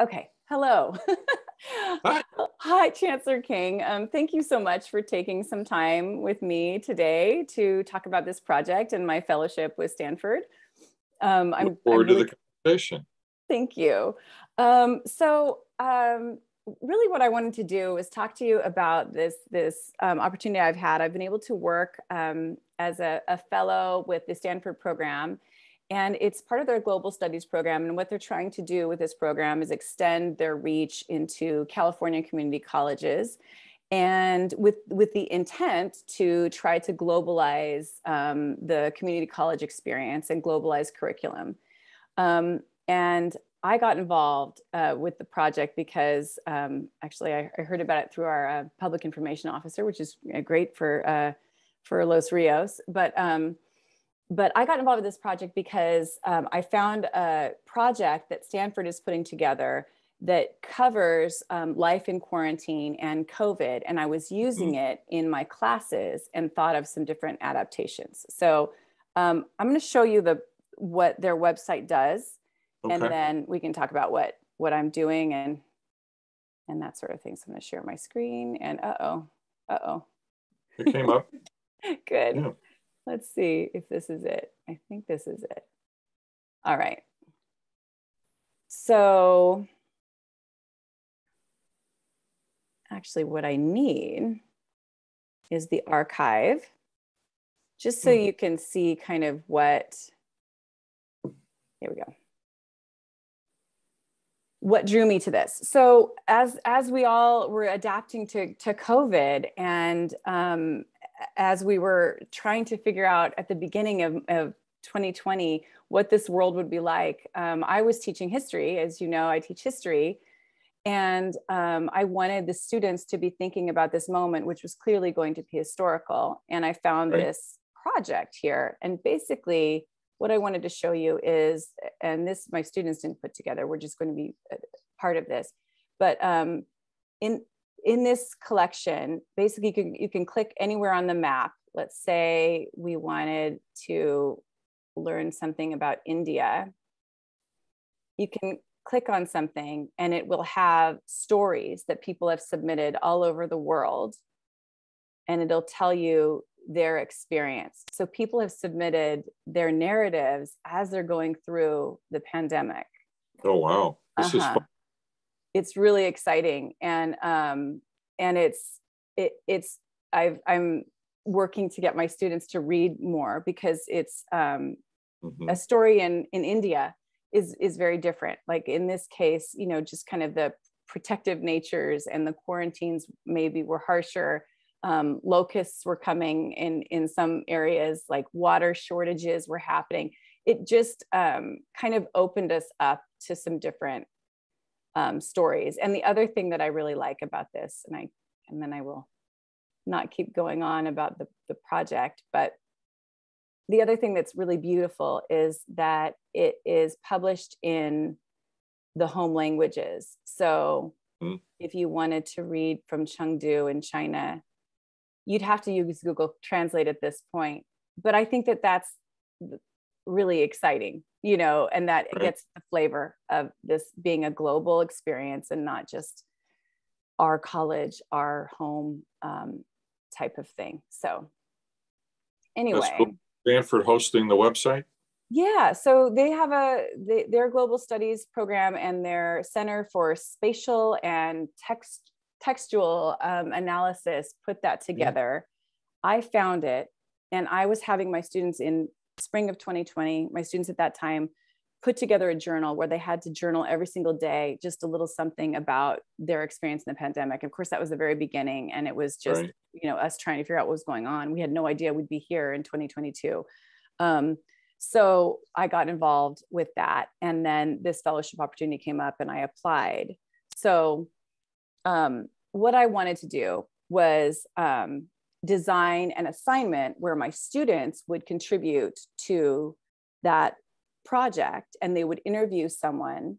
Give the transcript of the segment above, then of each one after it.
Okay, hello. Hi. Hi, Chancellor King. Thank you so much for taking some time with me today to talk about this project and my fellowship with Stanford. Look I'm forward to really, the conversation. thank you. Really what I wanted to do is talk to you about this opportunity I've had. I've been able to work as a fellow with the Stanford program, and it's part of their global studies program. And what they're trying to do with this program is extend their reach into California community colleges, and with the intent to try to globalize the community college experience and globalize curriculum. And I got involved with the project because actually I heard about it through our public information officer, which is great for Los Rios. But I got involved with this project because I found a project that Stanford is putting together that covers life in quarantine and COVID. And I was using it in my classes and thought of some different adaptations. So I'm going to show you what their website does. Okay. And then we can talk about what I'm doing and that sort of thing. So I'm going to share my screen and It came up. Good. Yeah. Let's see if this is it. I think this is it. All right. So actually what I need is the archive, just so you can see kind of here we go. What drew me to this. So as we all were adapting to COVID, and as we were trying to figure out at the beginning of 2020 what this world would be like, I was teaching history. As you know, I teach history. And I wanted the students to be thinking about this moment, which was clearly going to be historical. And I found this project here. And basically, what I wanted to show you is, and this my students didn't put together, we're just going to be part of this. But in this collection, basically you can click anywhere on the map. Let's say we wanted to learn something about India. You can click on something and it will have stories that people have submitted all over the world. And it'll tell you their experience. So people have submitted their narratives as they're going through the pandemic. Oh, wow. This is fun. It's really exciting. And I'm working to get my students to read more, because it's a story in India is very different. Like in this case, just kind of the protective natures and the quarantines maybe were harsher. Locusts were coming in some areas, like water shortages were happening. It just kind of opened us up to some different stories. And the other thing that I really like about this, and then I will not keep going on about the project, but the other thing that's really beautiful is that it is published in the home languages. So if you wanted to read from Chengdu in China, you'd have to use Google Translate at this point. But I think that that's really exciting, and that it gets the flavor of this being a global experience and not just our college, our home type of thing. So anyway. Cool. Stanford hosting the website? Yeah, so they have their global studies program and their Center for Spatial and Textual Analysis put that together. I found it, and I was having my students in spring of 2020, my students at that time, put together a journal where they had to journal every single day, just a little something about their experience in the pandemic. Of course, that was the very beginning, and it was just, us trying to figure out what was going on. We had no idea we'd be here in 2022. So I got involved with that. And then this fellowship opportunity came up and I applied. So what I wanted to do was design an assignment where my students would contribute to that project, and they would interview someone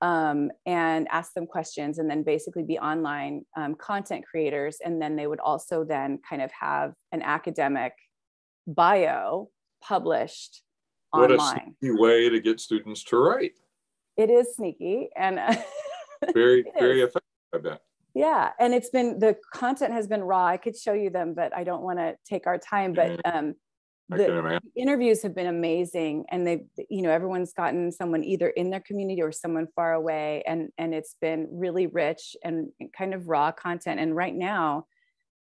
and ask them questions, and then basically be online content creators. And then they would also then kind of have an academic bio published online. What a sneaky way to get students to write. It is sneaky. And Very, very effective, I bet. Yeah, and it's been, the content has been raw. I could show you them, but I don't want to take our time. But the interviews have been amazing, and they, everyone's gotten someone either in their community or someone far away, and it's been really rich and kind of raw content. And right now,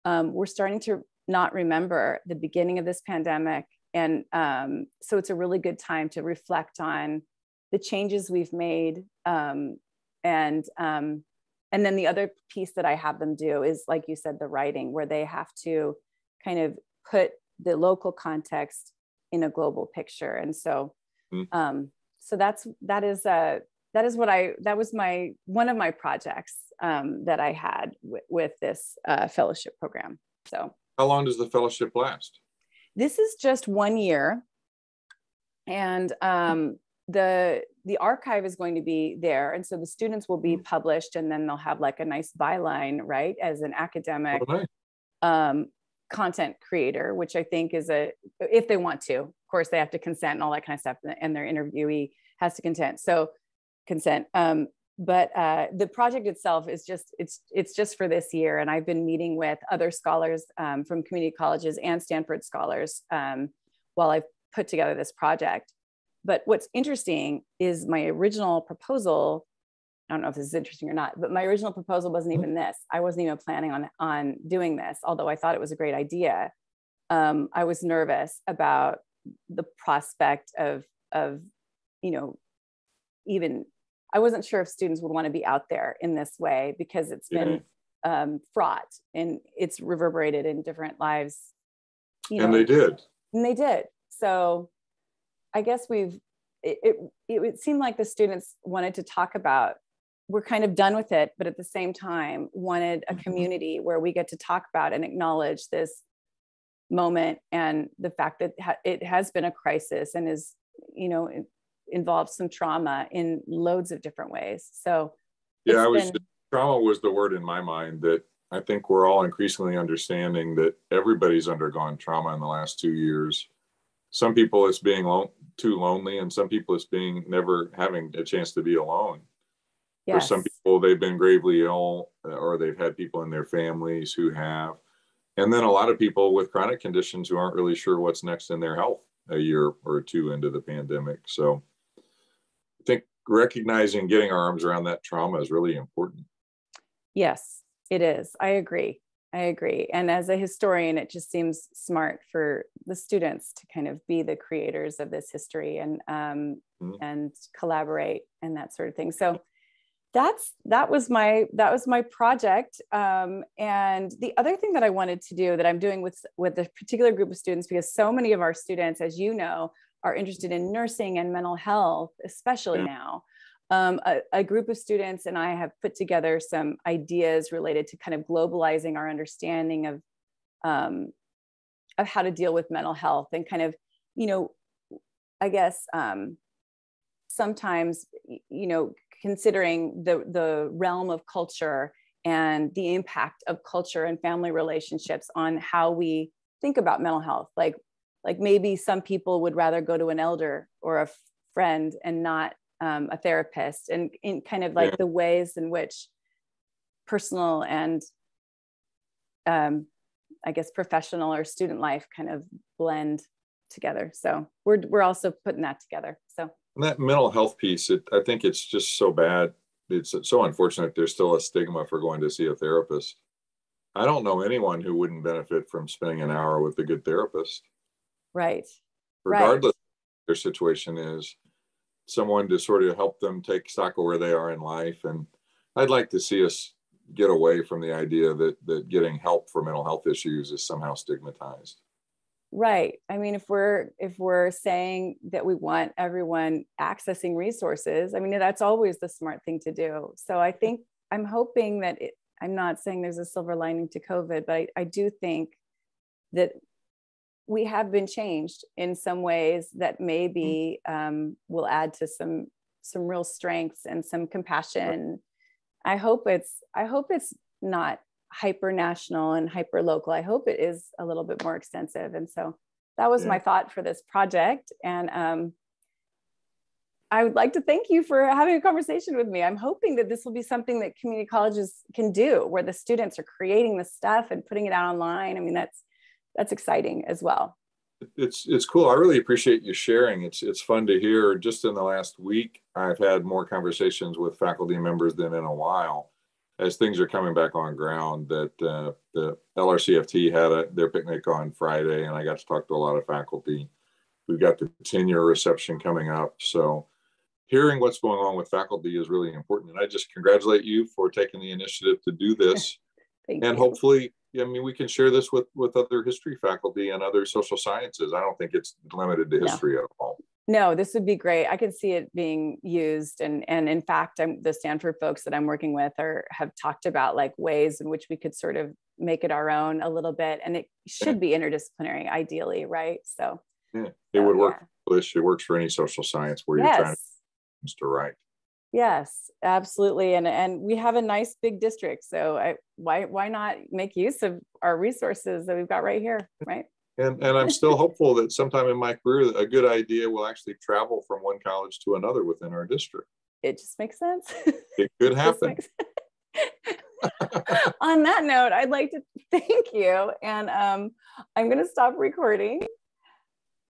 we're starting to not remember the beginning of this pandemic, and so it's a really good time to reflect on the changes we've made, and then the other piece that I have them do is, like you said, the writing, where they have to kind of put the local context in a global picture. And so, so that was one of my projects that I had with this fellowship program. So, how long does the fellowship last? This is just 1 year, and the archive is going to be there, and so the students will be published, and then they'll have like a nice byline, right, as an academic content creator, which I think is if they want to. Of course, they have to consent and all that kind of stuff, and their interviewee has to consent. But the project itself is it's just for this year, and I've been meeting with other scholars from community colleges and Stanford scholars while I've put together this project. But what's interesting is my original proposal, I don't know if this is interesting or not, but my original proposal wasn't even this. I wasn't even planning on doing this, although I thought it was a great idea. I was nervous about the prospect of even, I wasn't sure if students would want to be out there in this way, because it's been fraught, and it's reverberated in different lives. And they did. So I guess it seemed like the students wanted to talk about, we're kind of done with it, but at the same time wanted a community where we get to talk about and acknowledge this moment, and the fact that it has been a crisis and is, involves some trauma in loads of different ways. So trauma was the word in my mind, that I think we're all increasingly understanding that everybody's undergone trauma in the last 2 years. Some people it's being too lonely, and some people it's being never having a chance to be alone. Yes. For some people, they've been gravely ill, or they've had people in their families who have. And then a lot of people with chronic conditions who aren't really sure what's next in their health a year or two into the pandemic. So I think recognizing, getting our arms around that trauma is really important. Yes, it is. I agree. And as a historian, it just seems smart for the students to kind of be the creators of this history and collaborate and that sort of thing. So that was my project. And the other thing that I wanted to do, that I'm doing with a particular group of students, because so many of our students, as you know, are interested in nursing and mental health, especially now. A group of students and I have put together some ideas related to kind of globalizing our understanding of how to deal with mental health, and kind of, I guess sometimes, considering the realm of culture and the impact of culture and family relationships on how we think about mental health. Like maybe some people would rather go to an elder or a friend and not a therapist, and in kind of like the ways in which personal and I guess professional or student life kind of blend together. So we're also putting that together. So that mental health piece, I think it's just so bad. It's so unfortunate. There's still a stigma for going to see a therapist. I don't know anyone who wouldn't benefit from spending an hour with a good therapist. Right. Regardless of what their situation is. Someone to sort of help them take stock of where they are in life. And I'd like to see us get away from the idea that getting help for mental health issues is somehow stigmatized. Right. I mean, if we're saying that we want everyone accessing resources, I mean, that's always the smart thing to do. So I think I'm hoping that I'm not saying there's a silver lining to COVID, but I do think that we have been changed in some ways that maybe will add to some real strengths and some compassion. I hope it's not hyper national and hyper local. I hope it is a little bit more extensive. And so that was my thought for this project. And I would like to thank you for having a conversation with me. I'm hoping that this will be something that community colleges can do, where the students are creating the stuff and putting it out online. I mean, that's exciting as well. It's cool. I really appreciate you sharing. It's fun to hear. Just in the last week, I've had more conversations with faculty members than in a while, as things are coming back on ground. That the LRCFT had their picnic on Friday, and I got to talk to a lot of faculty. We've got the tenure reception coming up, so hearing what's going on with faculty is really important. And I just congratulate you for taking the initiative to do this. Thank and you. Hopefully, I mean, we can share this with other history faculty and other social sciences. I don't think it's limited to history at all. No, this would be great. I can see it being used. And in fact, the Stanford folks that I'm working with have talked about like ways in which we could sort of make it our own a little bit. And it should be interdisciplinary, ideally, right? So yeah, it would work. It works for any social science where you're trying to write. Yes, absolutely. And we have a nice big district. So why not make use of our resources that we've got right here, right? And I'm still hopeful that sometime in my career, a good idea will actually travel from one college to another within our district. It just makes sense. It could happen. On that note, I'd like to thank you. And I'm going to stop recording.